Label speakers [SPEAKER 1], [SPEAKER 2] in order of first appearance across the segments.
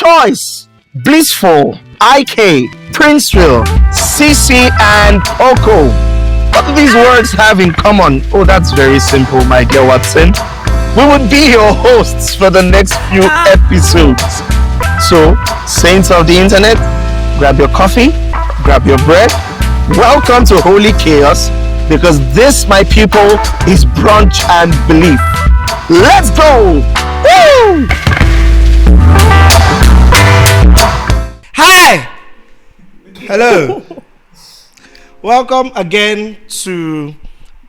[SPEAKER 1] Choice, Blissful, IK, Princeville, CC, and Oko. What do these words have in common? Oh, that's very simple, my dear Watson. We would be your hosts for the next few episodes. So, saints of the internet, grab your coffee, grab your bread. Welcome to Holy Chaos, because this, my people, is Brunch and Belief. Let's go! Woo! Hi! Hello. Welcome again to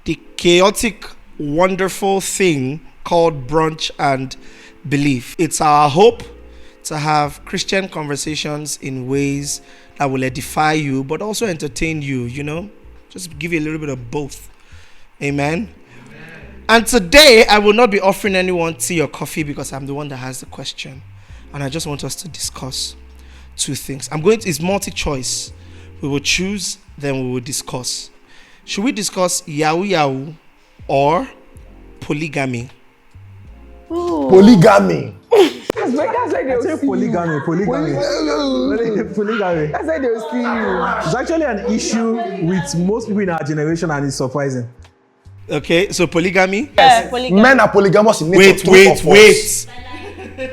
[SPEAKER 1] the chaotic, wonderful thing called Brunch and Belief. It's our hope to have Christian conversations in ways that will edify you, but also entertain you, you know? Just give you a little bit of both. Amen? And today, I will not be offering anyone tea or coffee because I'm the one that has the question. And I just want us to discuss two things. It's multi-choice. We will choose, then we will discuss. Should we discuss Yahoo or polygamy?
[SPEAKER 2] Ooh.
[SPEAKER 3] Polygamy.
[SPEAKER 2] That's why they will see
[SPEAKER 4] polygamy. Polygamy.
[SPEAKER 2] That's why they will see you.
[SPEAKER 4] It's actually an issue with most people in our generation, and it's surprising.
[SPEAKER 1] Okay, so polygamy?
[SPEAKER 2] Yeah, polygamy.
[SPEAKER 3] Men are polygamous in nature.
[SPEAKER 1] Wait.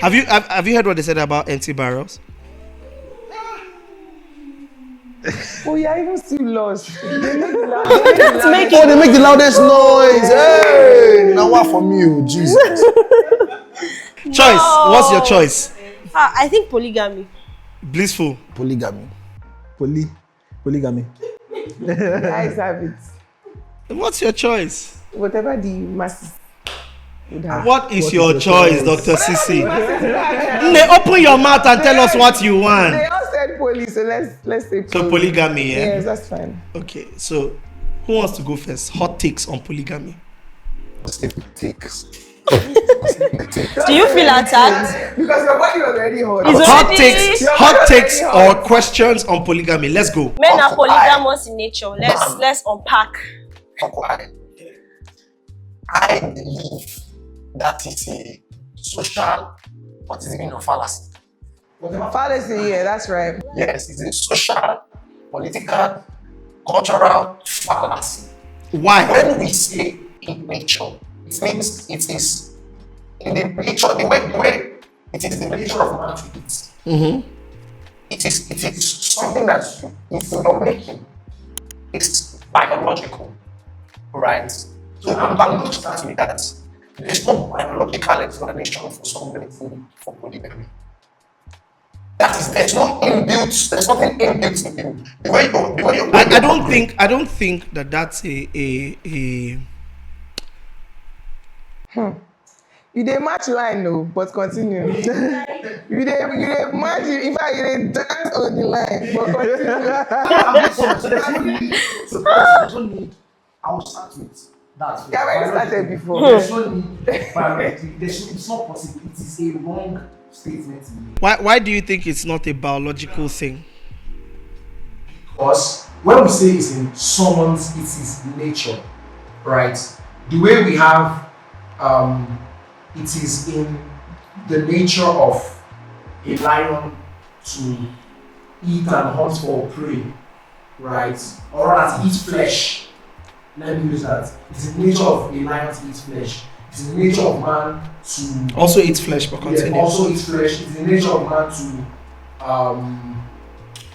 [SPEAKER 1] Have you heard what they said about empty barrels?
[SPEAKER 2] Oh, you're even still lost. They make
[SPEAKER 3] the loudest noise. Hey, now what from you, Jesus?
[SPEAKER 1] Choice. What's your choice?
[SPEAKER 5] I think polygamy.
[SPEAKER 1] Blissful.
[SPEAKER 3] Polygamy.
[SPEAKER 4] Polygamy.
[SPEAKER 2] guys have it.
[SPEAKER 1] What's your choice?
[SPEAKER 2] Whatever the masses would have.
[SPEAKER 1] What is your choice, Dr. Sisi? Open your mouth and tell us what you want.
[SPEAKER 2] They all said poly, so let's say poly.
[SPEAKER 1] So polygamy, yeah?
[SPEAKER 2] Yes, that's fine.
[SPEAKER 1] Okay, so who wants to go first? Hot takes on polygamy.
[SPEAKER 3] Takes.
[SPEAKER 5] Do you feel attacked?
[SPEAKER 2] Because your body was already hot.
[SPEAKER 1] Hot takes or questions on polygamy. Let's go.
[SPEAKER 5] Men are polygamous in nature. Let's unpack.
[SPEAKER 3] I believe that is a social, what is the meaning of fallacy?
[SPEAKER 2] Fallacy, yeah, that's right.
[SPEAKER 3] Yes, it's a social, political, cultural fallacy.
[SPEAKER 1] Why?
[SPEAKER 3] When we say in nature, it means it is in the nature, the way it is the nature of man to eat.
[SPEAKER 1] Mm-hmm.
[SPEAKER 3] It is something that is not making. It's biological, right? So I'm going to start with that. There's no biological explanation for somebody for polygamy. There's no inbuilt. There's nothing inbuilt in you. The way you.
[SPEAKER 1] I don't think that that's a.
[SPEAKER 2] You dey match line, no, but continue. you dey match. In fact, you dey dance on the line, but continue.
[SPEAKER 6] I will start with that.
[SPEAKER 2] Yeah, when you started before.
[SPEAKER 6] There's no need biology. It's not possible. It is a wrong statement to make.
[SPEAKER 1] Why do you think it's not a biological thing?
[SPEAKER 6] Because when we say it's in someone's, it is nature, right? The way we have, it is in the nature of a lion to eat and hunt for prey, right? Or rather, eat flesh. Let me use that. It's in the nature of a lion to eat flesh. It's in the nature of man to
[SPEAKER 1] also eat flesh, but continue.
[SPEAKER 6] Yeah, also eat flesh. It's in the nature of man to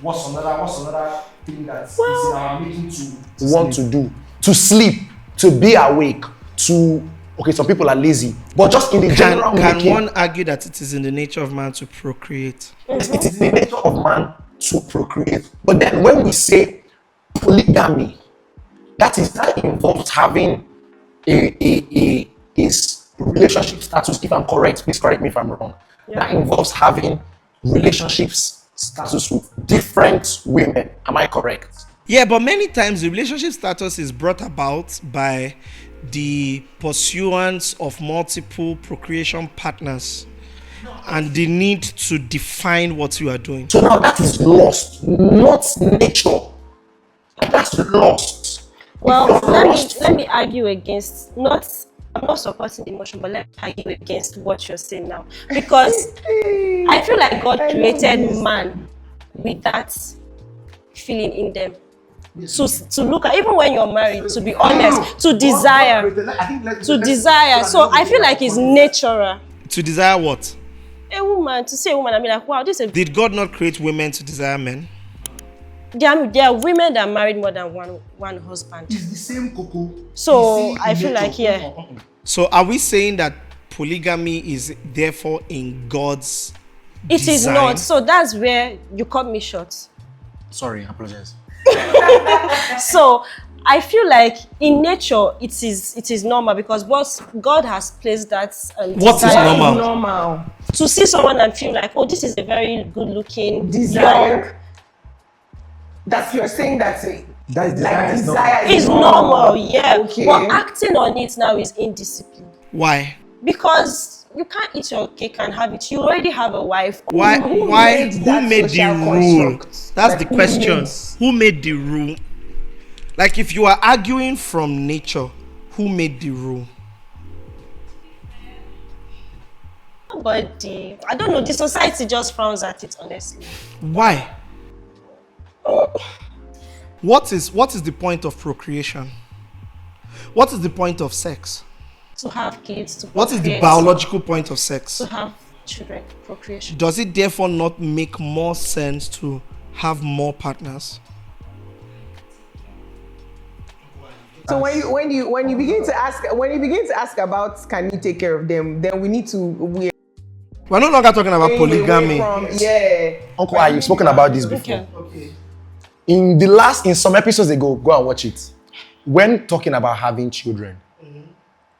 [SPEAKER 6] what's another thing that's in our making to
[SPEAKER 3] want to do, to sleep, to be awake, to some people are lazy, but just in the general
[SPEAKER 1] can one argue that it is in the nature of man to procreate?
[SPEAKER 3] Yes, it is in the nature of man to procreate. But then when we say polygamy, that involves having a relationship status. If I'm correct, please correct me if I'm wrong. Yeah. That involves having relationships status with different women. Am I correct?
[SPEAKER 1] Yeah, but many times the relationship status is brought about by the pursuance of multiple procreation partners and the need to define what you are doing.
[SPEAKER 3] So now that is lost, not nature. That's lost.
[SPEAKER 5] Well, let me argue against not I'm not supporting the motion, but let me argue against what you're saying now. Because I feel like God created man with that feeling in them. To look at, even when you're married, to be honest, to desire. So I feel like it's natural.
[SPEAKER 1] To desire what?
[SPEAKER 5] A woman, to see a woman, I mean, like, wow, this is.
[SPEAKER 1] Did God not create women to desire men?
[SPEAKER 5] There are women that married more than one husband.
[SPEAKER 6] It's the same cocoa.
[SPEAKER 5] So I feel like, yeah.
[SPEAKER 1] So are we saying that polygamy is therefore in God's
[SPEAKER 5] It is
[SPEAKER 1] design?
[SPEAKER 5] not. So that's where you cut me short.
[SPEAKER 3] Sorry, I apologize.
[SPEAKER 5] So I feel like in nature it is normal, because what God has placed that
[SPEAKER 1] What is
[SPEAKER 5] desire
[SPEAKER 1] normal?
[SPEAKER 2] Normal.
[SPEAKER 5] to see someone and feel like, oh, this is a very good looking
[SPEAKER 2] Desire. That's you're saying that's it.
[SPEAKER 4] That is
[SPEAKER 2] Like
[SPEAKER 4] desire.
[SPEAKER 2] desire
[SPEAKER 5] is normal, yeah.
[SPEAKER 2] Okay.
[SPEAKER 5] But acting on it now is indiscipline,
[SPEAKER 1] Why?
[SPEAKER 5] because you can't eat your cake and have it. You already have a wife.
[SPEAKER 1] Why?
[SPEAKER 2] Who
[SPEAKER 1] Who
[SPEAKER 2] that
[SPEAKER 1] made the
[SPEAKER 2] social
[SPEAKER 1] rule?
[SPEAKER 2] construct?
[SPEAKER 1] That's
[SPEAKER 2] Like,
[SPEAKER 1] the
[SPEAKER 2] who
[SPEAKER 1] question.
[SPEAKER 2] made-
[SPEAKER 1] Who made the rule? Like, if you are arguing from nature, who made the rule?
[SPEAKER 5] Nobody. I don't know. The society just frowns at it, honestly.
[SPEAKER 1] Why? What is the point of procreation? What is the point of sex?
[SPEAKER 5] To have kids. To
[SPEAKER 1] What is the
[SPEAKER 5] procreate,
[SPEAKER 1] biological point of sex?
[SPEAKER 5] To have children. Procreation.
[SPEAKER 1] Does it therefore not make more sense to have more partners?
[SPEAKER 2] So when you begin to ask about can you take care of them, then we need to
[SPEAKER 1] We're no longer talking about polygamy.
[SPEAKER 3] Uncle, you've spoken about this before.
[SPEAKER 5] Okay.
[SPEAKER 3] In some episodes ago, go and watch it. When talking about having children,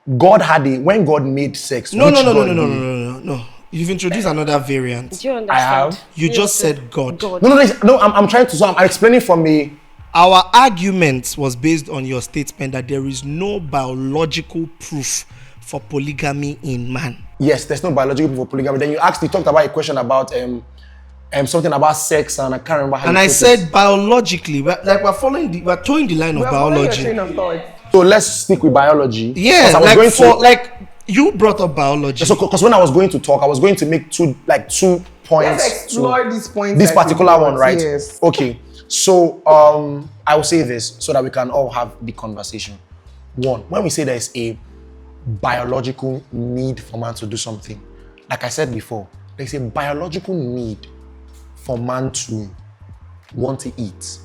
[SPEAKER 3] when God made sex.
[SPEAKER 1] No.
[SPEAKER 3] which God made-
[SPEAKER 1] No. You've introduced another variant.
[SPEAKER 5] Do you understand?
[SPEAKER 3] I have.
[SPEAKER 1] You just said God.
[SPEAKER 3] No. I'm trying to. So I'm explaining from a.
[SPEAKER 1] Our argument was based on your statement that there is no biological proof for polygamy in man.
[SPEAKER 3] Yes, there's no biological proof for polygamy. Then you talked about a question about something about sex, and I can't remember how.
[SPEAKER 1] And
[SPEAKER 3] you
[SPEAKER 1] I
[SPEAKER 3] put
[SPEAKER 1] said
[SPEAKER 3] it.
[SPEAKER 1] biologically, we're towing the line of biology.
[SPEAKER 3] So let's stick with biology.
[SPEAKER 1] Yeah,
[SPEAKER 3] 'Cause
[SPEAKER 1] you brought up biology.
[SPEAKER 3] So because when I was going to talk, I was going to make two points.
[SPEAKER 2] Let's explore this point.
[SPEAKER 3] This particular one, right?
[SPEAKER 2] Yes.
[SPEAKER 3] Okay. So I will say this so that we can all have the conversation. One, when we say there is a biological need for man to do something, like I said before, there's a biological need for man to want to eat.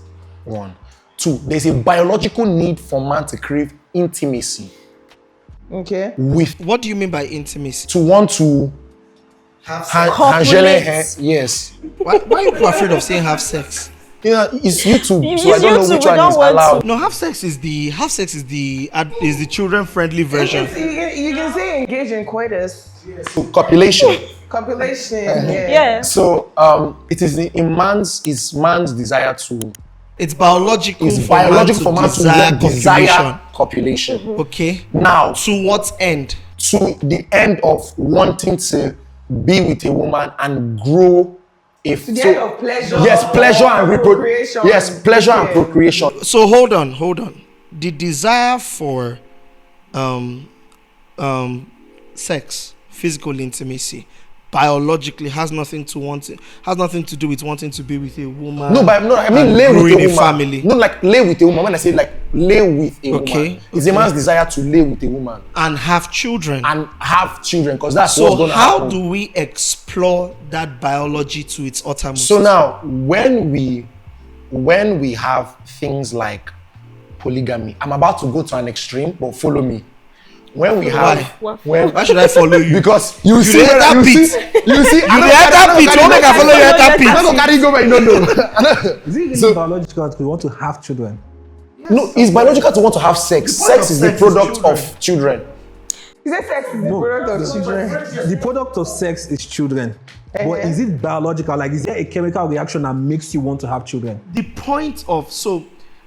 [SPEAKER 3] One. Two, there's a biological need for man to crave intimacy
[SPEAKER 2] Okay.
[SPEAKER 3] with,
[SPEAKER 1] What do you mean by intimacy?
[SPEAKER 3] to want to
[SPEAKER 5] Copulate.
[SPEAKER 3] yes.
[SPEAKER 1] Why are you afraid of saying have sex?
[SPEAKER 3] You know, it's YouTube,
[SPEAKER 5] It's
[SPEAKER 3] so I don't know
[SPEAKER 5] YouTube,
[SPEAKER 3] which
[SPEAKER 5] we
[SPEAKER 3] one
[SPEAKER 5] don't
[SPEAKER 3] is
[SPEAKER 5] want
[SPEAKER 3] allowed.
[SPEAKER 1] No, have sex is the children friendly version.
[SPEAKER 2] You can say engage in coitus.
[SPEAKER 3] So, copulation.
[SPEAKER 2] Copulation.
[SPEAKER 5] Yeah.
[SPEAKER 3] So it is man's desire to.
[SPEAKER 1] It's biological.
[SPEAKER 3] It's biological for man to desire copulation.
[SPEAKER 1] Okay.
[SPEAKER 3] Now,
[SPEAKER 1] To what end?
[SPEAKER 3] to the end of wanting to be with a woman and grow a
[SPEAKER 2] The end of pleasure.
[SPEAKER 3] Yes, pleasure and
[SPEAKER 2] procreation.
[SPEAKER 3] Yes, pleasure and procreation.
[SPEAKER 1] So hold on. The desire for sex, physical intimacy, biologically has nothing to do with wanting to be with a woman.
[SPEAKER 3] No, I mean
[SPEAKER 1] and
[SPEAKER 3] lay with
[SPEAKER 1] growing
[SPEAKER 3] a woman.
[SPEAKER 1] family.
[SPEAKER 3] No, like lay with a woman. When I say like lay with a woman, it's a man's desire to lay with a woman
[SPEAKER 1] And have children.
[SPEAKER 3] and have children, because that's what's
[SPEAKER 1] So
[SPEAKER 3] going to
[SPEAKER 1] how
[SPEAKER 3] happen.
[SPEAKER 1] do we explore that biology to its uttermost?
[SPEAKER 3] So now, when we have things like polygamy, I'm about to go to an extreme, but follow me. When we have,
[SPEAKER 1] Why should I follow you?
[SPEAKER 3] because you see,
[SPEAKER 1] dey enter
[SPEAKER 3] you
[SPEAKER 1] pit.
[SPEAKER 3] see, you see,
[SPEAKER 1] You dey enter pit. Don't make I follow you enter pit.
[SPEAKER 3] I don't carry go where you don't know.
[SPEAKER 4] Is it really
[SPEAKER 3] So-
[SPEAKER 4] biological to want to have children?
[SPEAKER 3] No, it's biological to want to have sex. Sex is the product of children.
[SPEAKER 2] Is that sex is the product of children?
[SPEAKER 4] The product of sex is children. But is it biological? Like, is there a chemical reaction that makes you want to have children?
[SPEAKER 1] The point of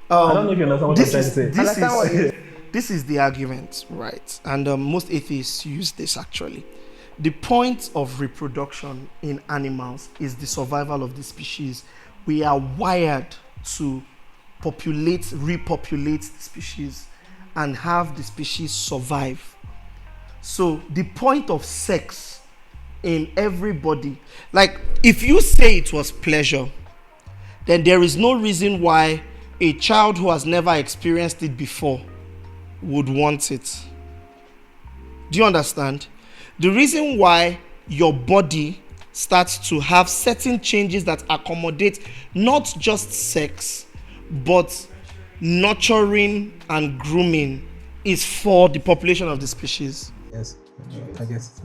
[SPEAKER 4] I don't know if you understand what I'm trying to say.
[SPEAKER 2] Understand what you-
[SPEAKER 1] this is the argument, right? And most atheists use this actually. The point of reproduction in animals is the survival of the species. We are wired to repopulate the species, and have the species survive. So the point of sex in everybody, like if you say it was pleasure, then there is no reason why a child who has never experienced it before would want it. Do you understand? The reason why your body starts to have certain changes that accommodate not just sex, but nurturing and grooming is for the population of the species.
[SPEAKER 4] Yes, I guess.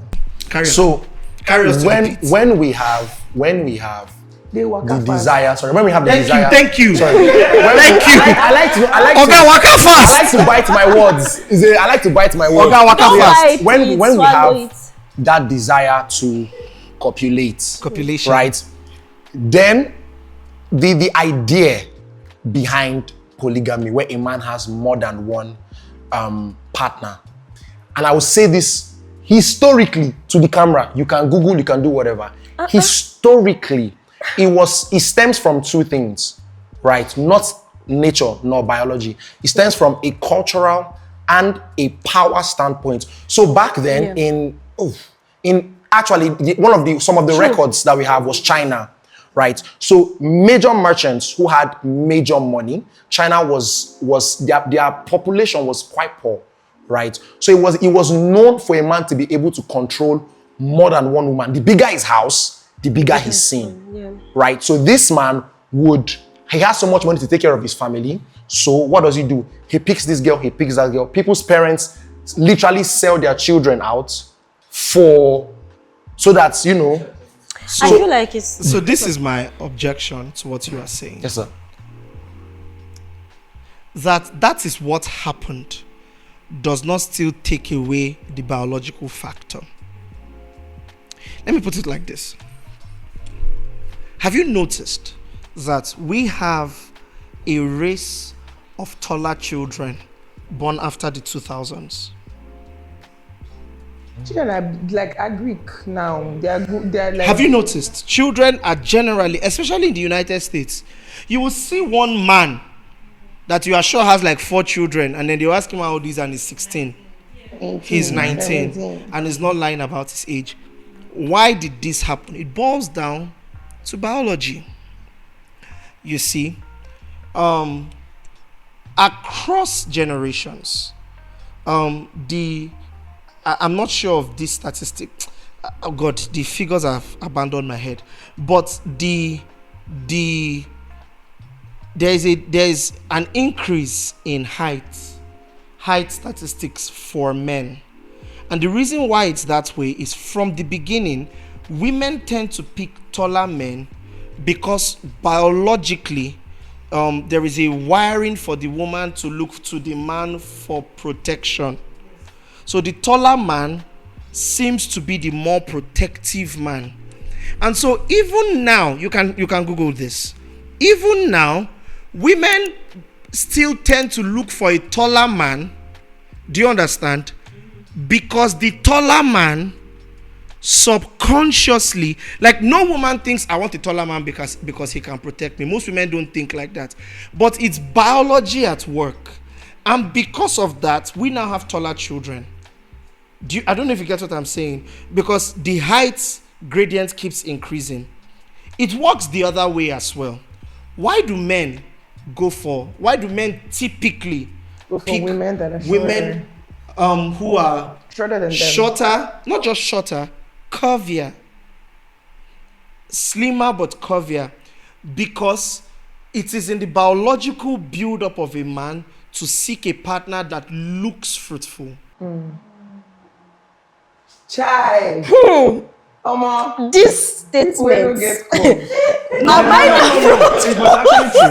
[SPEAKER 1] Carry on.
[SPEAKER 3] So
[SPEAKER 1] Carry us to the pit.
[SPEAKER 3] when we have
[SPEAKER 2] They walk
[SPEAKER 3] the
[SPEAKER 2] up
[SPEAKER 3] desire, sorry, when we have the
[SPEAKER 1] Thank
[SPEAKER 3] desire,
[SPEAKER 1] you, thank you.
[SPEAKER 3] sorry,
[SPEAKER 1] Thank you.
[SPEAKER 3] I like to
[SPEAKER 1] Oga, waka
[SPEAKER 3] I
[SPEAKER 1] fast.
[SPEAKER 3] like to bite my words. I like to bite my words.
[SPEAKER 1] Oga, waka
[SPEAKER 5] Don't
[SPEAKER 1] fast.
[SPEAKER 5] bite
[SPEAKER 3] When
[SPEAKER 5] it,
[SPEAKER 3] we
[SPEAKER 5] swallow
[SPEAKER 3] have
[SPEAKER 5] it.
[SPEAKER 3] that desire to copulate,
[SPEAKER 1] Copulation.
[SPEAKER 3] right? Then the idea behind polygamy, where a man has more than one partner, and I will say this historically to the camera. You can Google, you can do whatever. Historically, it stems from two things, right? Not nature nor biology. It stems from a cultural and a power standpoint. So back then, in actually some of the records that we have was China, right? So major merchants who had major money, China was their population was quite poor, right? So it was known for a man to be able to control more than one woman. The bigger his house, the bigger his sin, right? So this man he has so much money to take care of his family. So what does he do? He picks this girl, he picks that girl. People's parents literally sell their children out so that, you know.
[SPEAKER 5] I feel like it's
[SPEAKER 1] So this is my objection to what you are saying.
[SPEAKER 3] Yes, sir.
[SPEAKER 1] That is what happened does not still take away the biological factor. Let me put it like this. Have you noticed that we have a race of taller children born after the 2000s?
[SPEAKER 2] Children are Greek now. They are good. They are like.
[SPEAKER 1] Have you noticed? Children are generally, especially in the United States, you will see one man that you are sure has like 4 children, and then they ask him how old he is, and he's 16.
[SPEAKER 2] 18,
[SPEAKER 1] He's 19,
[SPEAKER 2] 17.
[SPEAKER 1] and he's not lying about his age. Why did this happen? It boils down to biology. You see, across generations, I'm not sure of this statistic. Oh God, the figures have abandoned my head. But there's an increase in height statistics for men. And the reason why it's that way is from the beginning, women tend to pick taller men because biologically there is a wiring for the woman to look to the man for protection. So the taller man seems to be the more protective man. And so even now, you can Google this. Even now, women still tend to look for a taller man. Do you understand? Because the taller man subconsciously, like no woman thinks I want a taller man because he can protect me. Most women don't think like that. But it's biology at work. And because of that, we now have taller children. I don't know if you get what I'm saying. Because the height gradient keeps increasing. It works the other way as well. Why do men typically pick
[SPEAKER 2] women that are
[SPEAKER 1] women who are
[SPEAKER 2] shorter than them?
[SPEAKER 1] Shorter, not just shorter, curvier. Slimmer but curvier. Because it is in the biological build-up of a man to seek a partner that looks fruitful.
[SPEAKER 2] Child.
[SPEAKER 5] this
[SPEAKER 2] We don't
[SPEAKER 5] statement.
[SPEAKER 2] get cold.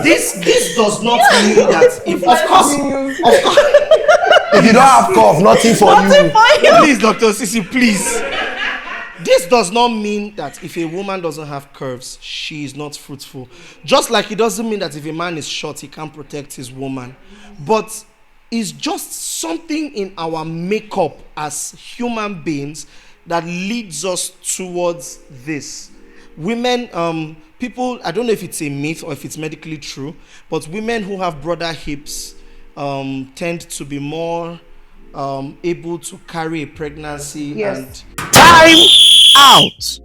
[SPEAKER 1] This does not mean that if of course
[SPEAKER 3] If you don't have cough, nothing for you.
[SPEAKER 1] please, Dr. Sisi, please. This does not mean that if a woman doesn't have curves, she is not fruitful. Just like it doesn't mean that if a man is short, he can't protect his woman. But it's just something in our makeup as human beings that leads us towards this. Women, people, I don't know if it's a myth or if it's medically true, but women who have broader hips tend to be more able to carry a pregnancy.
[SPEAKER 2] Yes.
[SPEAKER 1] And
[SPEAKER 3] Time out.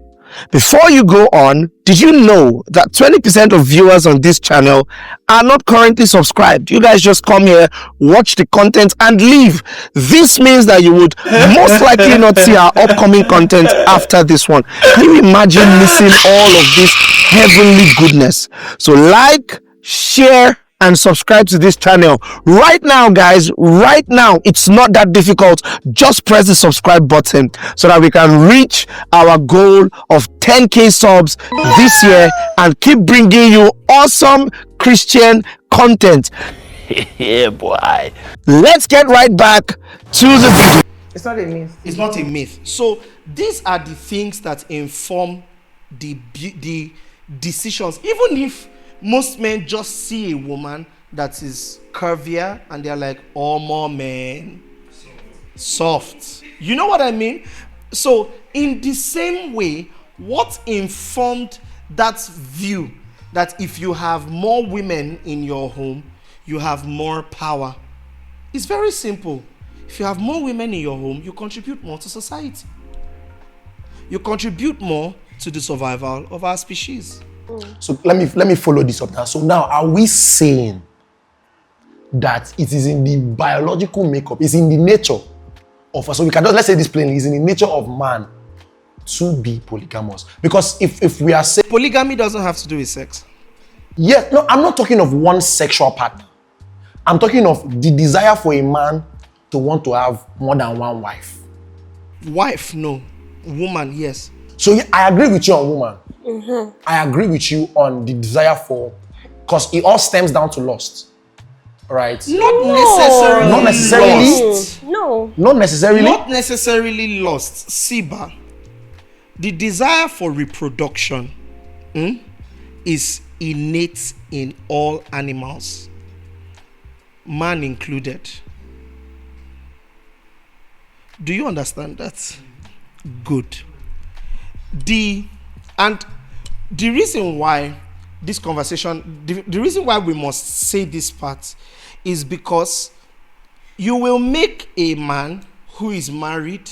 [SPEAKER 3] Before you go on, did you know that 20% of viewers on this channel are not currently subscribed? You guys just come here, watch the content and leave. This means that you would most likely not see our upcoming content after this one. Can you imagine missing all of this heavenly goodness? So like, share, and subscribe to this channel right now, guys. Right now, it's not that difficult. Just press the subscribe button so that we can reach our goal of 10k subs this year and keep bringing you awesome Christian content. Yeah, boy. Let's get right back to the video.
[SPEAKER 2] It's not a myth.
[SPEAKER 1] it's not a myth. So these are the things that inform the decisions. Even if most men just see a woman that is curvier and they're like, oh, more man, soft. You know what I mean? So in the same way, what informed that view that if you have more women in your home, you have more power? It's very simple. If you have more women in your home, you contribute more to society. You contribute more to the survival of our species.
[SPEAKER 3] So let me follow this up now. So now, are we saying that it is in the biological makeup, it's in the nature of us? So we can just, let's say this plainly, it's in the nature of man to be polygamous. Because if we are saying
[SPEAKER 1] Polygamy doesn't have to do with sex.
[SPEAKER 3] yeah, no, I'm not talking of one sexual partner. I'm talking of the desire for a man to want to have more than one wife.
[SPEAKER 1] Wife, no. Woman, yes.
[SPEAKER 3] So yeah, I agree with you on woman. I agree with you on the desire for, because it all stems down to lust, right?
[SPEAKER 1] Not necessarily. Lost.
[SPEAKER 5] No.
[SPEAKER 3] Not necessarily.
[SPEAKER 1] Not necessarily lost. Siba, the desire for reproduction is innate in all animals, man included. Do you understand that? Good. The reason why this conversation, the reason why we must say this part is because you will make a man who is married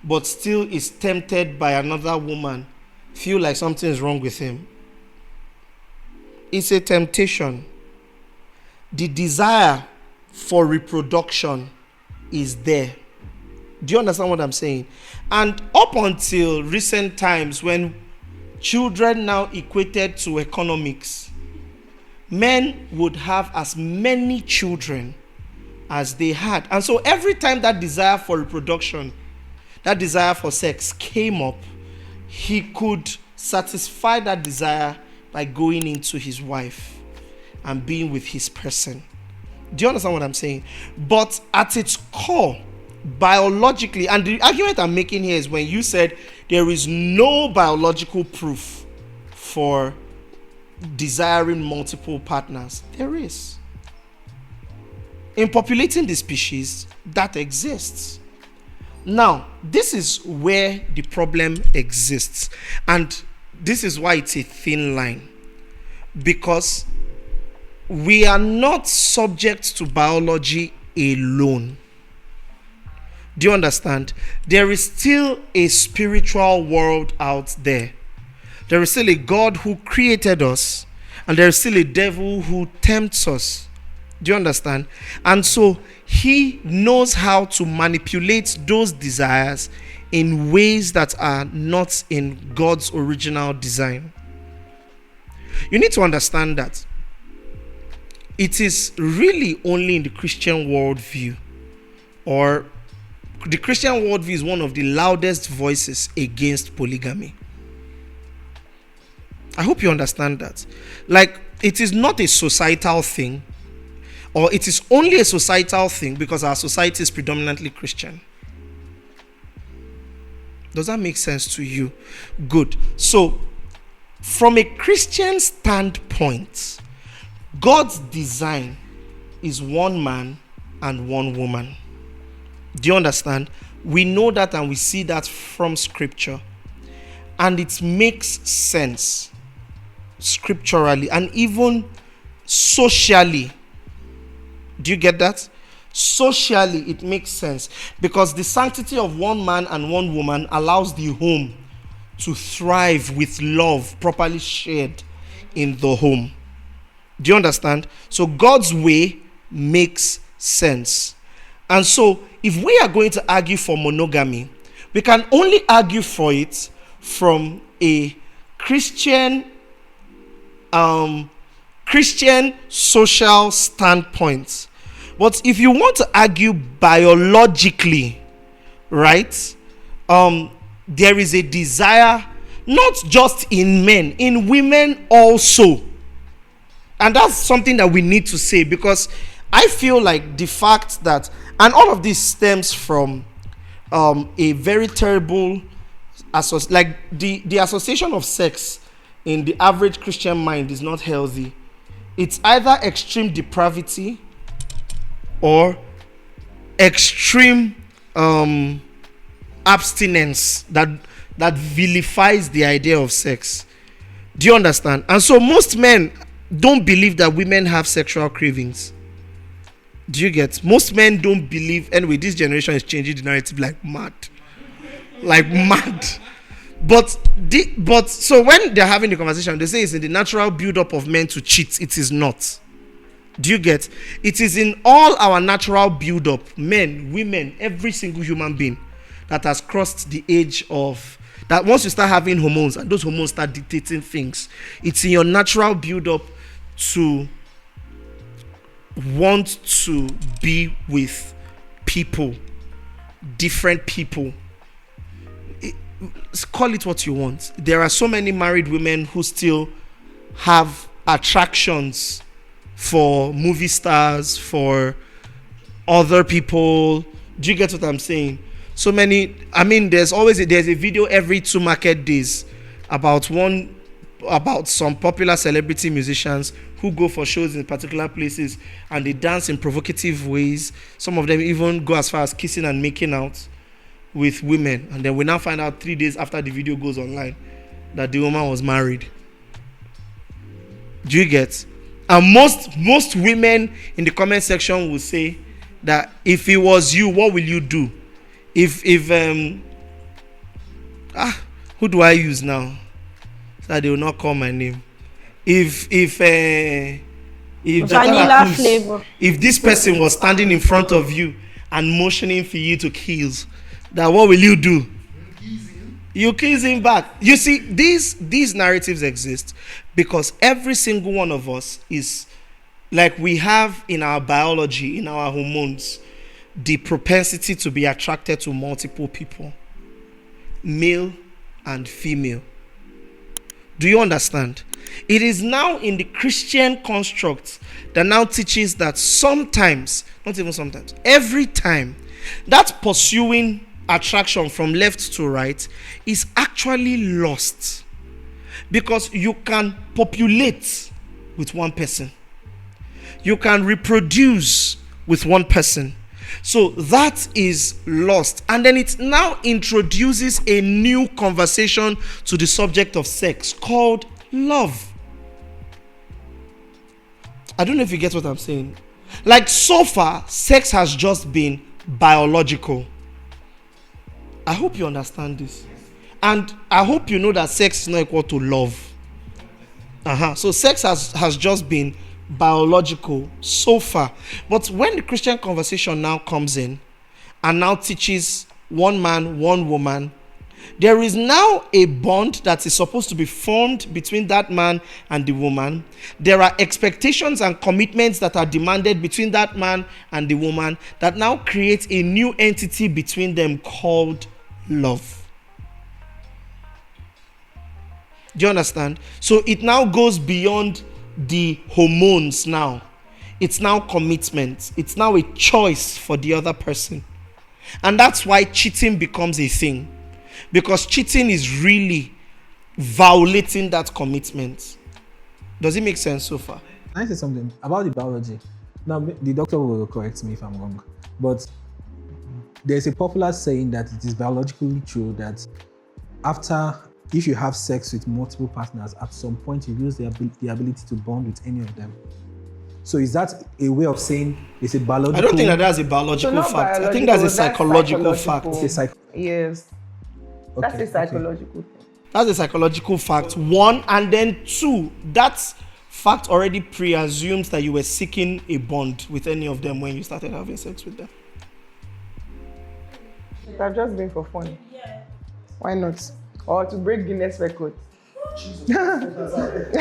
[SPEAKER 1] but still is tempted by another woman feel like something is wrong with him. It's a temptation. The desire for reproduction is there. Do you understand what I'm saying? And up until recent times, when children now equated to economics, men would have as many children as they had. And so every time that desire for reproduction, that desire for sex came up, he could satisfy that desire by going into his wife and being with his person. Do you understand what I'm saying? But at its core, biologically, and the argument I'm making here is when you said there is no biological proof for desiring multiple partners. There is. In populating the species, that exists. Now, this is where the problem exists, and this is why it's a thin line, because we are not subject to biology alone. Do you understand? There is still a spiritual world out there. There is still a God who created us, and there is still a devil who tempts us. Do you understand? And so he knows how to manipulate those desires in ways that are not in God's original design. You need to understand that it is really only in the Christian worldview, or the Christian worldview is one of the loudest voices against polygamy. I hope you understand that. Like, it is not a societal thing, or it is only a societal thing because our society is predominantly Christian. Does that make sense to you? Good. So, from a Christian standpoint, God's design is one man and one woman. Do you understand? We know that and we see that from scripture. And it makes sense scripturally and even socially. Do you get that? Socially, it makes sense because the sanctity of one man and one woman allows the home to thrive with love properly shared in the home. Do you understand? So God's way makes sense. And so if we are going to argue for monogamy, we can only argue for it from a Christian social standpoint. But if you want to argue biologically, right, there is a desire not just in men, in women also. And that's something that we need to say, because I feel like the fact that, and all of this stems from a very terrible like the association of sex in the average Christian mind is not healthy. It's either extreme depravity or extreme abstinence that vilifies the idea of sex. Do you understand? And so most men don't believe that women have sexual cravings. Do you get? Most men don't believe. Anyway, this generation is changing the narrative like mad. Like mad. But so when they're having the conversation, they say it's in the natural build-up of men to cheat. It is not. Do you get? It is in all our natural build-up, men, women, every single human being that has crossed the age of, that once you start having hormones and those hormones start dictating things, it's in your natural build-up to want to be with people, different people. Call it what you want. There are so many married women who still have attractions for movie stars, for other people. Do you get what I'm saying? So many. I mean, there's a video every 2 market days about some popular celebrity musicians who go for shows in particular places and they dance in provocative ways. Some of them even go as far as kissing and making out with women, and then we now find out 3 days after the video goes online that the woman was married. Do you get? And most women in the comment section will say that if it was you, what will you do? Who do I use now so that they will not call my name? If
[SPEAKER 5] vanilla flavor,
[SPEAKER 1] if this person was standing in front of you and motioning for you to kiss, that what will you do? You kiss him back. You see, these narratives exist because every single one of us is like, we have in our biology, in our hormones, the propensity to be attracted to multiple people, male and female. Do you understand? It is now in the Christian construct that now teaches that sometimes, not even sometimes, every time, that pursuing attraction from left to right is actually lost, because you can populate with one person, you can reproduce with one person, so that is lost. And then it now introduces a new conversation to the subject of sex called love. I don't know if you get what I'm saying. Like, so far sex has just been biological. I hope you understand this. And I hope you know that sex is not equal to love. So sex has just been biological so far. But when the Christian conversation now comes in and now teaches one man, one woman, there is now a bond that is supposed to be formed between that man and the woman. There are expectations and commitments that are demanded between that man and the woman that now create a new entity between them called love. Do you understand? So it now goes beyond the hormones now. It's now commitment. It's now a choice for the other person. And that's why cheating becomes a thing. Because cheating is really violating that commitment. Does it make sense so far?
[SPEAKER 4] Can I say something about the biology? Now, the doctor will correct me if I'm wrong, but there's a popular saying that it is biologically true that if you have sex with multiple partners, at some point you lose the ability to bond with any of them. So is that a way of saying it's a biological?
[SPEAKER 1] I don't think that's a biological
[SPEAKER 2] not
[SPEAKER 1] fact. I think that's a psychological fact.
[SPEAKER 4] It's a
[SPEAKER 2] Yes. That's
[SPEAKER 4] Okay,
[SPEAKER 2] a psychological thing.
[SPEAKER 1] That's a psychological fact. One, and then two, that fact already presumes that you were seeking a bond with any of them when you started having sex with them.
[SPEAKER 2] It have just been for fun. Why not? Or to break Guinness record.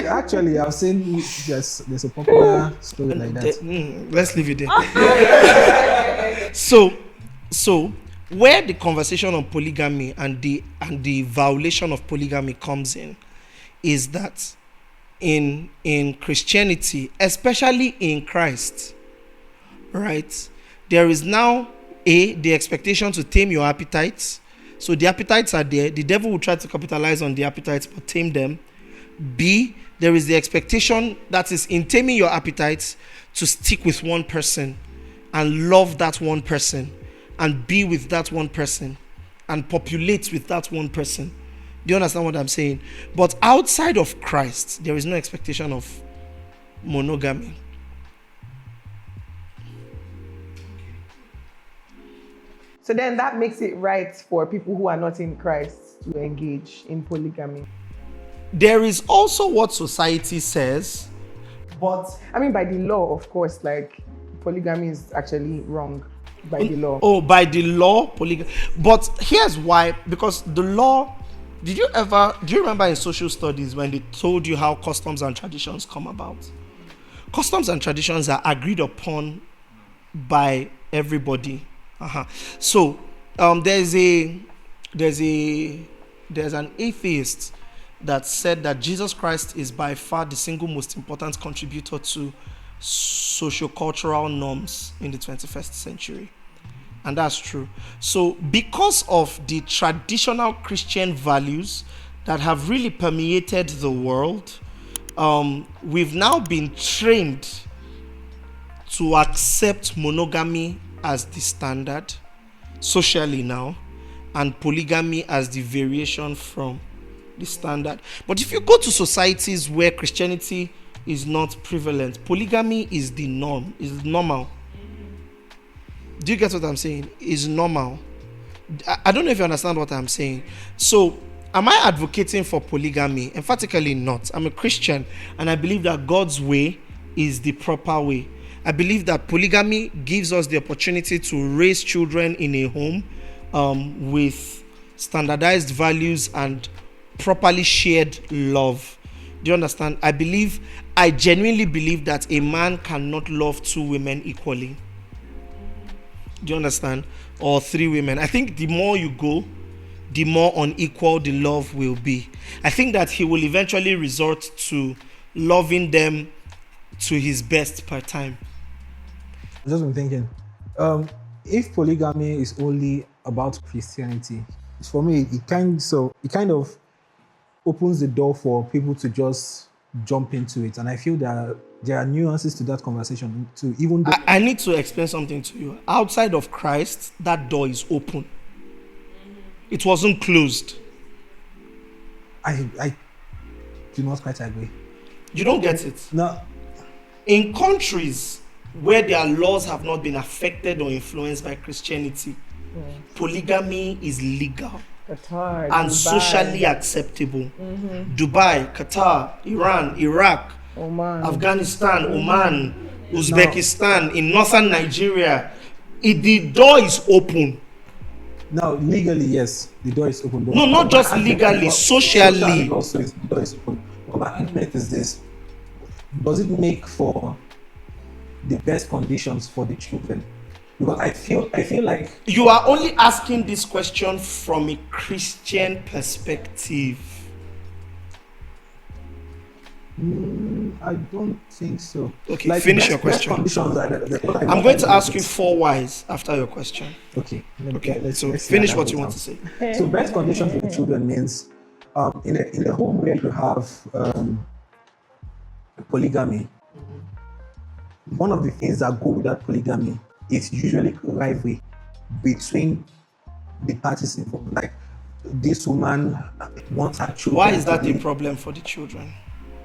[SPEAKER 4] Actually, I've seen there's a popular story like that.
[SPEAKER 1] Let's leave it there. So where the conversation on polygamy and the violation of polygamy comes in is that in Christianity, especially in Christ, right, there is now the expectation to tame your appetites. So the appetites are there. The devil will try to capitalize on the appetites but tame them. B, there is the expectation that is in taming your appetites to stick with one person and love that one person and be with that one person and populate with that one person. Do you understand what I'm saying? But outside of Christ, there is no expectation of monogamy.
[SPEAKER 2] So then that makes it right for people who are not in Christ to engage in polygamy.
[SPEAKER 1] There is also what society says, but
[SPEAKER 2] I mean, by the law, of course, like polygamy is actually wrong by the law.
[SPEAKER 1] Oh, by the law, polygamy. But here's why: because the law. Do you remember in social studies when they told you how customs and traditions come about? Customs and traditions are agreed upon by everybody. So there's an atheist that said that Jesus Christ is by far the single most important contributor to socio-cultural norms in the 21st century. And that's true. So because of the traditional Christian values that have really permeated the world, we've now been trained to accept monogamy as the standard socially now, and polygamy as the variation from the standard. But if you go to societies where Christianity is not prevalent, polygamy is the norm, is normal. Do you get what I'm saying? Is normal. I don't know if you understand what I'm saying. So am I advocating for polygamy? Emphatically not. I'm a Christian and I believe that God's way is the proper way. I believe that polygamy gives us the opportunity to raise children in a home with standardized values and properly shared love. Do you understand? I genuinely believe that a man cannot love two women equally. Do you understand? Or three women. I think the more you go, the more unequal the love will be. I think that he will eventually resort to loving them to his best per time.
[SPEAKER 4] I've just been thinking, if polygamy is only about Christianity, for me, it kind of opens the door for people to just jump into it. And I feel that there are nuances to that conversation too. Even though
[SPEAKER 1] I need to explain something to you. Outside of Christ, that door is open. It wasn't closed.
[SPEAKER 4] I do not quite agree.
[SPEAKER 1] You don't get it.
[SPEAKER 4] No.
[SPEAKER 1] In countries where their laws have not been affected or influenced by Christianity, polygamy is legal
[SPEAKER 2] Qatar,
[SPEAKER 1] and
[SPEAKER 2] Dubai,
[SPEAKER 1] socially acceptable. Dubai, Qatar, Iran, Iraq,
[SPEAKER 2] Oman,
[SPEAKER 1] Afghanistan, Oman, Uzbekistan, in northern Nigeria, the door is open.
[SPEAKER 4] Now, legally, yes, the door is open.
[SPEAKER 1] No, not just legally, socially.
[SPEAKER 4] Also, the door is open. But my argument is this: does it make for the best conditions for the children? Because I feel like
[SPEAKER 1] you are only asking this question from a Christian perspective.
[SPEAKER 4] I don't think so.
[SPEAKER 1] Okay, finish your question. I'm going to ask you 4 whys after your question.
[SPEAKER 4] Okay.
[SPEAKER 1] Let's finish what you want to say.
[SPEAKER 4] So best conditions for the children means in a home where you have polygamy. One of the things that go with that polygamy is usually rivalry between the parties involved. Like this woman wants her children.
[SPEAKER 1] Why is that a problem for the children?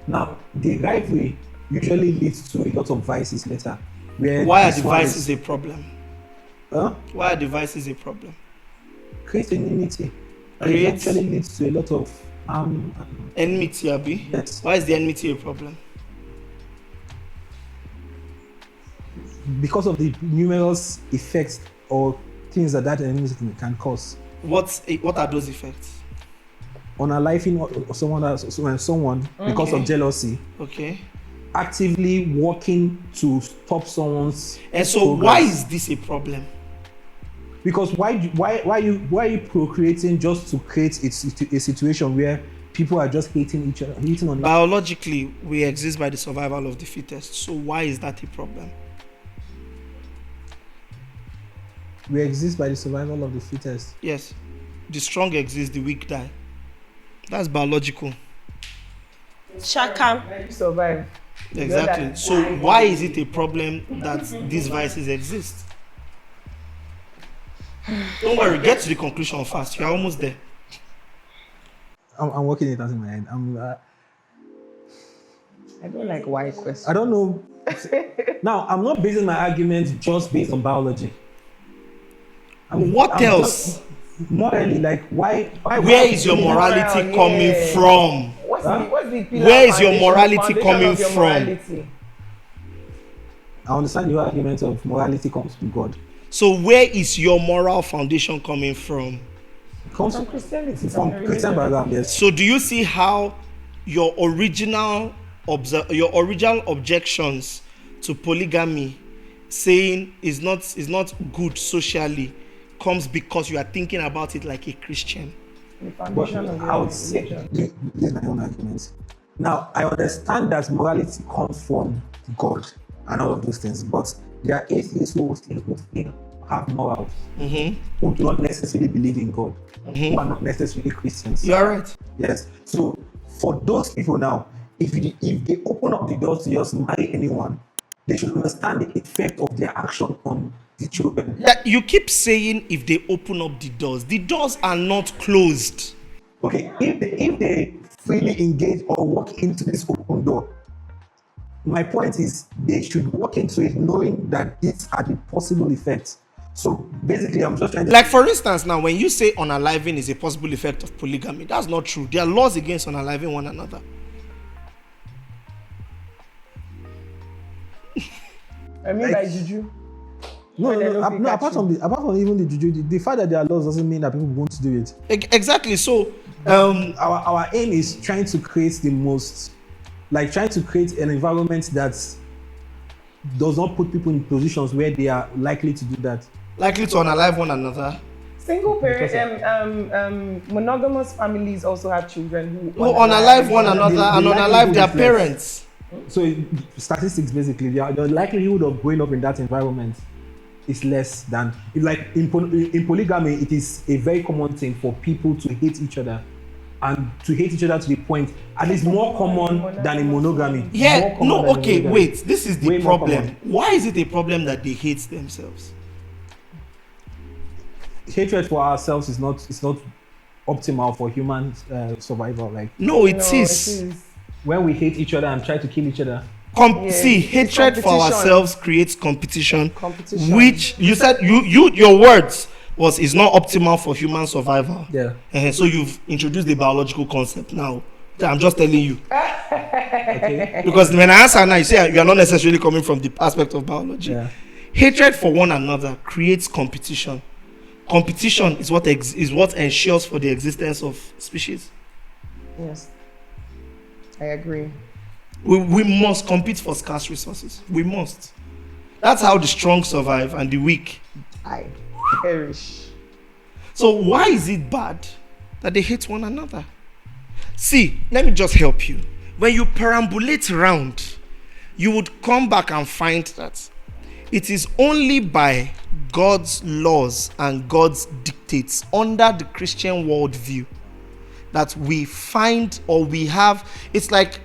[SPEAKER 4] Now, the rivalry usually leads to a lot of vices later.
[SPEAKER 1] Why are devices a problem?
[SPEAKER 4] Huh?
[SPEAKER 1] Why are devices a problem?
[SPEAKER 4] Create enmity. It
[SPEAKER 1] Creates
[SPEAKER 4] actually leads to a lot of
[SPEAKER 1] enmity, Abi.
[SPEAKER 4] Yes.
[SPEAKER 1] Why is the enmity a problem?
[SPEAKER 4] Because of the numerous effects or things that enmity can cause.
[SPEAKER 1] What are those effects?
[SPEAKER 4] Unaliving someone because of jealousy.
[SPEAKER 1] Okay.
[SPEAKER 4] Actively working to stop someone's.
[SPEAKER 1] And so,
[SPEAKER 4] progress.
[SPEAKER 1] why is this a problem?
[SPEAKER 4] Because why are you procreating just to create a situation where people are just hating each other, hating on?
[SPEAKER 1] Biologically, we exist by the survival of the fittest. So why is that a problem?
[SPEAKER 4] We exist by the survival of the fittest.
[SPEAKER 1] Yes. The strong exist, the weak die. That's biological.
[SPEAKER 5] Shaka.
[SPEAKER 2] Survive.
[SPEAKER 1] Exactly. So why is it a problem that these vices exist? Don't worry, get to the conclusion fast. You're almost there.
[SPEAKER 4] I'm working it out in my head.
[SPEAKER 2] I don't like why questions.
[SPEAKER 4] I don't know. Now, I'm not basing my argument just based on biology.
[SPEAKER 1] What else?
[SPEAKER 4] Morally, like why
[SPEAKER 1] Where is your morality coming from?
[SPEAKER 2] What's the pillar
[SPEAKER 1] Where is your
[SPEAKER 2] foundation-
[SPEAKER 1] morality
[SPEAKER 2] foundation
[SPEAKER 1] coming
[SPEAKER 2] of your
[SPEAKER 1] from?
[SPEAKER 2] morality?
[SPEAKER 4] I understand your argument of morality comes from God.
[SPEAKER 1] So where is your moral foundation coming from?
[SPEAKER 4] It comes
[SPEAKER 2] From Christianity.
[SPEAKER 4] from Christian background, yes.
[SPEAKER 1] So do you see how your original objections to polygamy, saying is not good socially, comes because you are thinking about it like a Christian?
[SPEAKER 2] The
[SPEAKER 4] But
[SPEAKER 2] foundation of
[SPEAKER 4] I would say,
[SPEAKER 2] religion.
[SPEAKER 4] this is my own argument. Now, I understand that morality comes from God and all of those things, but there are atheists who have morals, who do not necessarily believe in God, who are not necessarily Christians.
[SPEAKER 1] You're right.
[SPEAKER 4] Yes. So for those people now, if they open up the doors to just marry anyone, they should understand the effect of their action on the children.
[SPEAKER 1] That you keep saying if they open up the doors are not closed.
[SPEAKER 4] Okay, if they freely engage or walk into this open door, my point is they should walk into it knowing that these are the possible effects. So basically, I'm just trying to...
[SPEAKER 1] Like for instance, now when you say unaliving is a possible effect of polygamy, that's not true. There are laws against unaliving one another.
[SPEAKER 2] I mean, by juju.
[SPEAKER 4] No, apart from even the juju, the fact that there are laws doesn't mean that people want to do it.
[SPEAKER 1] Exactly. So
[SPEAKER 4] our aim is trying to create an environment that does not put people in positions where they are likely to do that.
[SPEAKER 1] Likely to unalive one another.
[SPEAKER 2] Single parent, monogamous families also have children who
[SPEAKER 1] unalive one another and unalive their parents.
[SPEAKER 4] So statistics basically, the likelihood of growing up in that environment is less than, like in polygamy, it is a very common thing for people to hate each other, and to hate each other to the point, and it's more common than in monogamy.
[SPEAKER 1] Yeah, no, okay, wait, this is the
[SPEAKER 4] Way more
[SPEAKER 1] problem.
[SPEAKER 4] common.
[SPEAKER 1] Why is it a problem that they hate themselves?
[SPEAKER 4] Hatred for ourselves is not optimal for human survival. Like
[SPEAKER 1] No, it is.
[SPEAKER 4] when we hate each other and try to kill each other.
[SPEAKER 1] See, hatred for
[SPEAKER 2] competition.
[SPEAKER 1] ourselves creates competition,
[SPEAKER 2] Competition.
[SPEAKER 1] which you said your words was is not optimal for human survival.
[SPEAKER 4] Yeah.
[SPEAKER 1] So you've introduced the biological concept now. I'm just telling you.
[SPEAKER 4] Okay.
[SPEAKER 1] Because when I answer now, you say you are not necessarily coming from the aspect of biology.
[SPEAKER 4] Yeah.
[SPEAKER 1] Hatred for one another creates competition. Competition is what ensures for the existence of species.
[SPEAKER 2] Yes, I agree.
[SPEAKER 1] We must compete for scarce resources. We must. That's how the strong survive and the weak.
[SPEAKER 2] I perish.
[SPEAKER 1] So why is it bad that they hate one another? See, let me just help you. When you perambulate around, you would come back and find that it is only by God's laws and God's dictates under the Christian worldview that we find or we have. It's like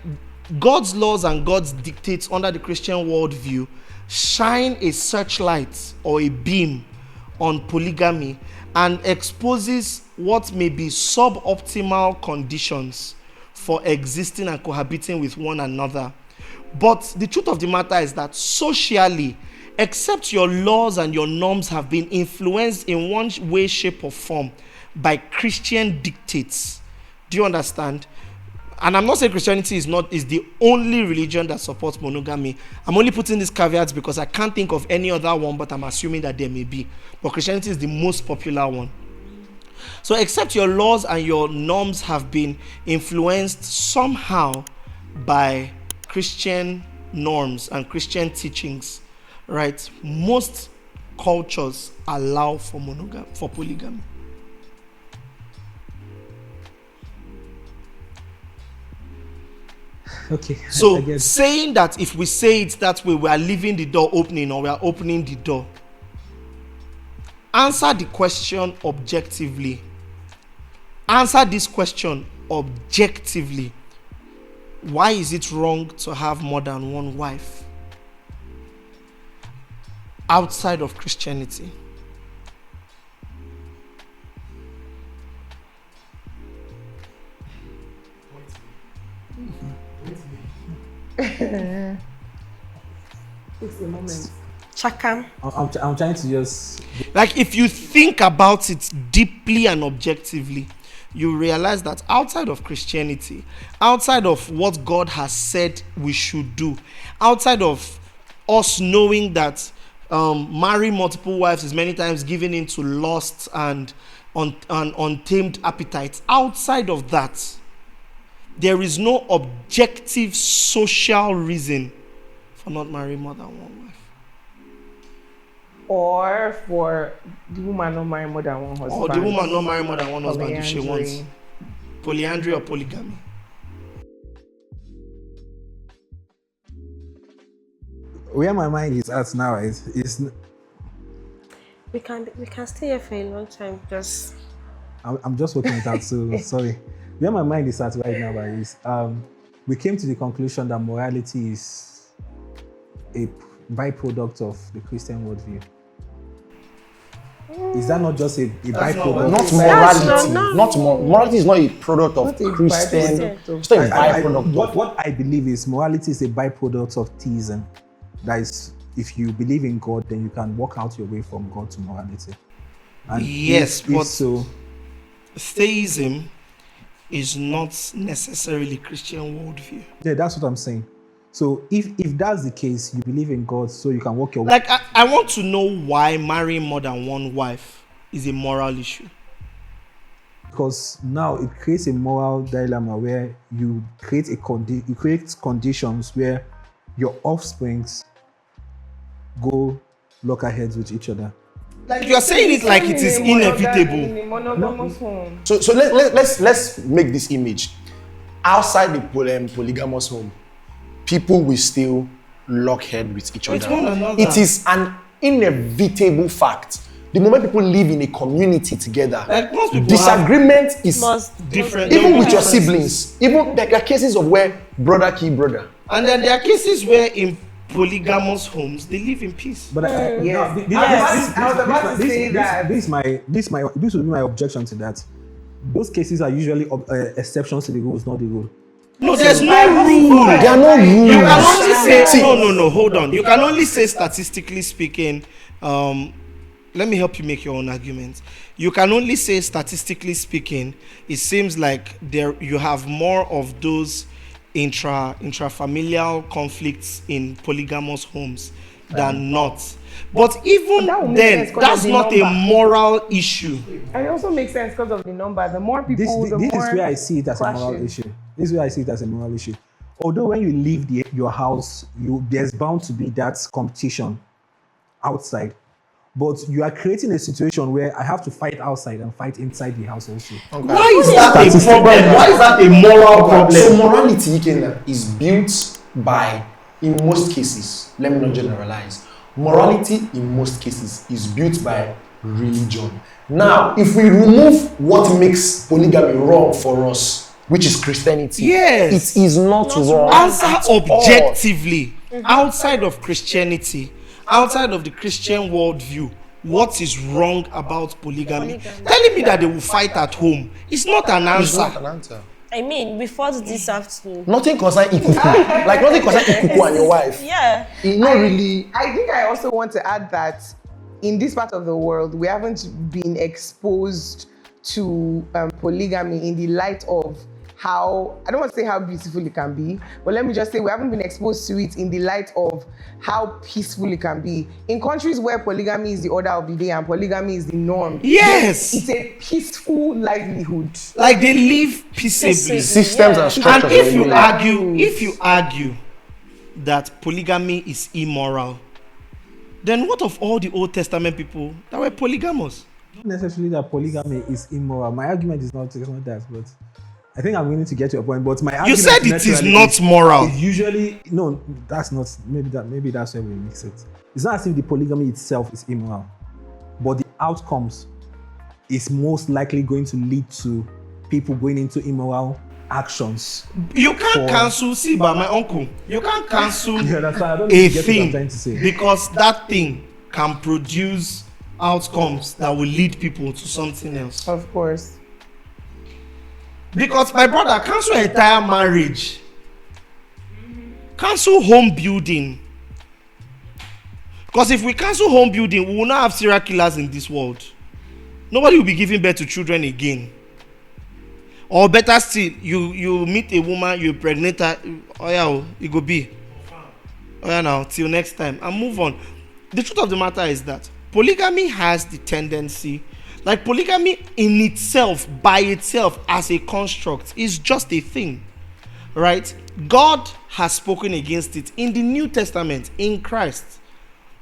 [SPEAKER 1] God's laws and God's dictates under the Christian worldview shine a searchlight or a beam on polygamy and exposes what may be suboptimal conditions for existing and cohabiting with one another, But the truth of the matter is that socially, except your laws and your norms have been influenced in one way, shape, or form by Christian dictates. Do you understand? And I'm not saying Christianity is the only religion that supports monogamy. I'm only putting these caveats because I can't think of any other one, but I'm assuming that there may be. But Christianity is the most popular one. So except your laws and your norms have been influenced somehow by Christian norms and Christian teachings, right? Most cultures allow for polygamy.
[SPEAKER 4] Okay.
[SPEAKER 1] So saying that if we say it that way, we are leaving the door opening or we are opening the door. Answer the question objectively. Answer this question objectively. Why is it wrong to have more than one wife outside of Christianity?
[SPEAKER 2] It's a moment.
[SPEAKER 5] Chakam.
[SPEAKER 4] I'm trying to just
[SPEAKER 1] Like, if you think about it deeply and objectively, you realize that outside of Christianity, outside of what God has said we should do, outside of us knowing that marrying multiple wives is many times given into lust and untamed appetites, outside of that, there is no objective social reason for not marrying more than one wife.
[SPEAKER 2] Or for the woman not marry more than one husband.
[SPEAKER 1] Or the woman not marry more than one husband if she wants. Polyandry or polygamy.
[SPEAKER 4] where my mind is at now is
[SPEAKER 5] We can stay here for a long time because
[SPEAKER 4] I'm just working it out, so sorry. Where my mind is at right now is we came to the conclusion that morality is a byproduct of the Christian worldview. Is that not just a byproduct?
[SPEAKER 3] Not morality. Morality is not a product of Christian. It's not a byproduct.
[SPEAKER 4] What I believe is morality is a byproduct of theism. That is, if you believe in God, then you can walk out your way from God to morality. And
[SPEAKER 1] yes,
[SPEAKER 4] if so,
[SPEAKER 1] theism is not necessarily Christian worldview.
[SPEAKER 4] Yeah, that's what I'm saying. So if that's the case, you believe in God, so you can walk your way.
[SPEAKER 1] Like, I want to know why marrying more than one wife is a moral issue.
[SPEAKER 4] Because now it creates a moral dilemma where you create conditions where your offsprings go lockerheads with each other.
[SPEAKER 1] Like, you are saying it like it is inevitable.
[SPEAKER 3] So let's make this image. Outside the polygamous home, people will still lock head with each other. It is an inevitable fact. The moment people live in a community together,
[SPEAKER 1] Like, most people
[SPEAKER 3] disagreement is
[SPEAKER 1] different.
[SPEAKER 3] even with your siblings. Even there are cases of where brother kill brother.
[SPEAKER 1] And then there are cases where in polygamous homes they live in peace.
[SPEAKER 4] But
[SPEAKER 2] Yes.
[SPEAKER 4] this would be my objection to that. Those cases are usually exceptions to the rules, not the rule.
[SPEAKER 1] No, there's no rule.
[SPEAKER 3] There are no rules.
[SPEAKER 1] You can only say no. Hold on. You can only say, statistically speaking. Let me help you make your own argument. You can only say, statistically speaking, it seems like you have more of those intrafamilial conflicts in polygamous homes than not. But even then, that's not a moral issue.
[SPEAKER 2] And it also makes sense because of the number. The more people,
[SPEAKER 4] This is where I see it as a moral issue. This is where I see it as a moral issue. Although when you leave your house, there's bound to be that competition outside. But you are creating a situation where I have to fight outside and fight inside the house also.
[SPEAKER 3] Okay.
[SPEAKER 1] Why is that a problem? Why is that a moral problem?
[SPEAKER 3] So morality is built by, in most cases, let me not generalize. Morality in most cases is built by religion. Now, if we remove what makes polygamy wrong for us, which is Christianity,
[SPEAKER 1] yes,
[SPEAKER 3] it is not wrong.
[SPEAKER 1] Answer objectively. Outside of Christianity, outside of the Christian worldview, what is wrong about polygamy? Telling me that they will fight at home is not an answer.
[SPEAKER 3] It's not an answer.
[SPEAKER 5] I mean, we fought this afternoon.
[SPEAKER 3] Nothing concern Ikuku. Like nothing concern Ikuku and your wife.
[SPEAKER 5] Yeah.
[SPEAKER 3] Not really.
[SPEAKER 2] I think I also want to add that in this part of the world, we haven't been exposed to polygamy in the light of how, I don't want to say how beautiful it can be, but let me just say we haven't been exposed to it in the light of how peaceful it can be. In countries where polygamy is the order of the day and polygamy is the norm,
[SPEAKER 1] Yes.
[SPEAKER 2] it's a peaceful livelihood.
[SPEAKER 1] Like they live peaceably.
[SPEAKER 3] Systems and
[SPEAKER 1] And
[SPEAKER 3] structures.
[SPEAKER 1] if you argue that polygamy is immoral, then what of all the Old Testament people that were polygamous?
[SPEAKER 4] Not necessarily that polygamy is immoral. My argument is not that, but I think I'm willing to get your point. But my argument
[SPEAKER 1] You said it is
[SPEAKER 4] naturally
[SPEAKER 1] not moral.
[SPEAKER 4] is usually no. That's not. Maybe that's where we mix it. It's not as if the polygamy itself is immoral, but the outcomes is most likely going to lead to people going into immoral actions.
[SPEAKER 1] You can't cancel, see, by my uncle, you can't cancel
[SPEAKER 4] Yeah, that's why I don't
[SPEAKER 1] a
[SPEAKER 4] get what I'm trying
[SPEAKER 1] thing
[SPEAKER 4] to say.
[SPEAKER 1] because that thing can produce outcomes that will lead people to something else.
[SPEAKER 2] Of course.
[SPEAKER 1] Because my brother, cancel entire marriage, cancel home building. Because if we cancel home building, we will not have serial killers in this world. Nobody will be giving birth to children again. Or better still, you meet a woman, you impregnate her, oh yeah, it go be. Oh yeah, now till next time and move on. The truth of the matter is that polygamy has the tendency, like polygamy in itself, by itself as a construct, is just a thing, right? God has spoken against it in the New Testament in Christ.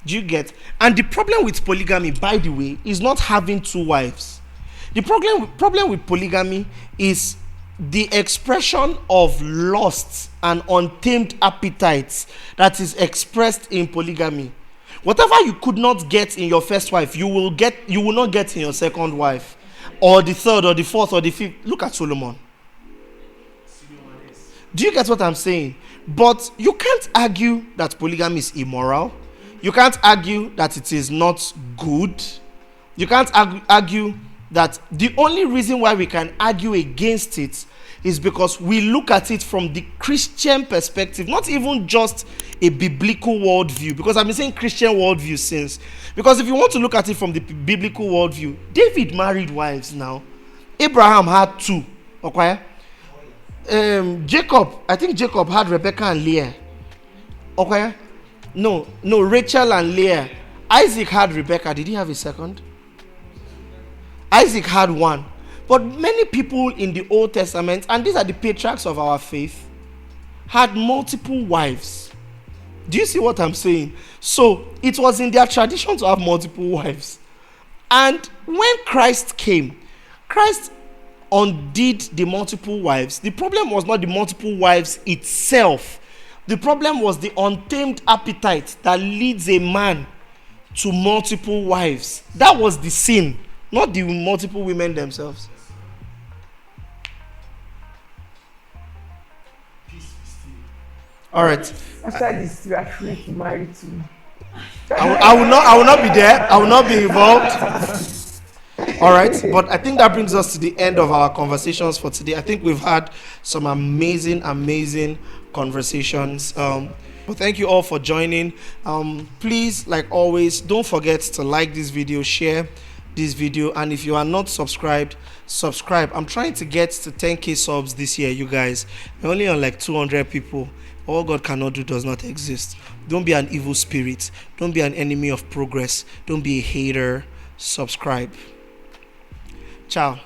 [SPEAKER 1] Do you get? And the problem with polygamy, by the way, is not having two wives. The problem with polygamy is the expression of lusts and untamed appetites that is expressed in polygamy. Whatever you could not get in your first wife, you will not get in your second wife, or the third, or the fourth, or the fifth. Look at Solomon. Do you get what I'm saying? But you can't argue that polygamy is immoral. You can't argue that it is not good. You can't argue that the only reason why we can argue against it is because we look at it from the Christian perspective, not even just a biblical worldview, because I've been saying Christian worldview since. Because if you want to look at it from the biblical worldview, David married wives now. Abraham had two. Okay? Jacob, I think Jacob had Rebecca and Leah. Okay? No, Rachel and Leah. Isaac had Rebecca. Did he have a second? Isaac had one. But many people in the Old Testament, and these are the patriarchs of our faith, had multiple wives. Do you see what I'm saying? So it was in their tradition to have multiple wives. And when Christ came, Christ undid the multiple wives. The problem was not the multiple wives itself. The problem was the untamed appetite that leads a man to multiple wives. That was the sin, not the multiple women themselves. All right.
[SPEAKER 2] After this, you are free to marry too.
[SPEAKER 1] I will not be there. I will not be involved. All right, but I think that brings us to the end of our conversations for today. I think we've had some amazing conversations. But thank you all for joining. Please, like always, don't forget to like this video, share this video, and if you are not subscribed, subscribe. I'm trying to get to 10k subs this year, you guys. We're only on like 200 people. All God cannot do does not exist. Don't be an evil spirit. Don't be an enemy of progress. Don't be a hater. Subscribe. Ciao.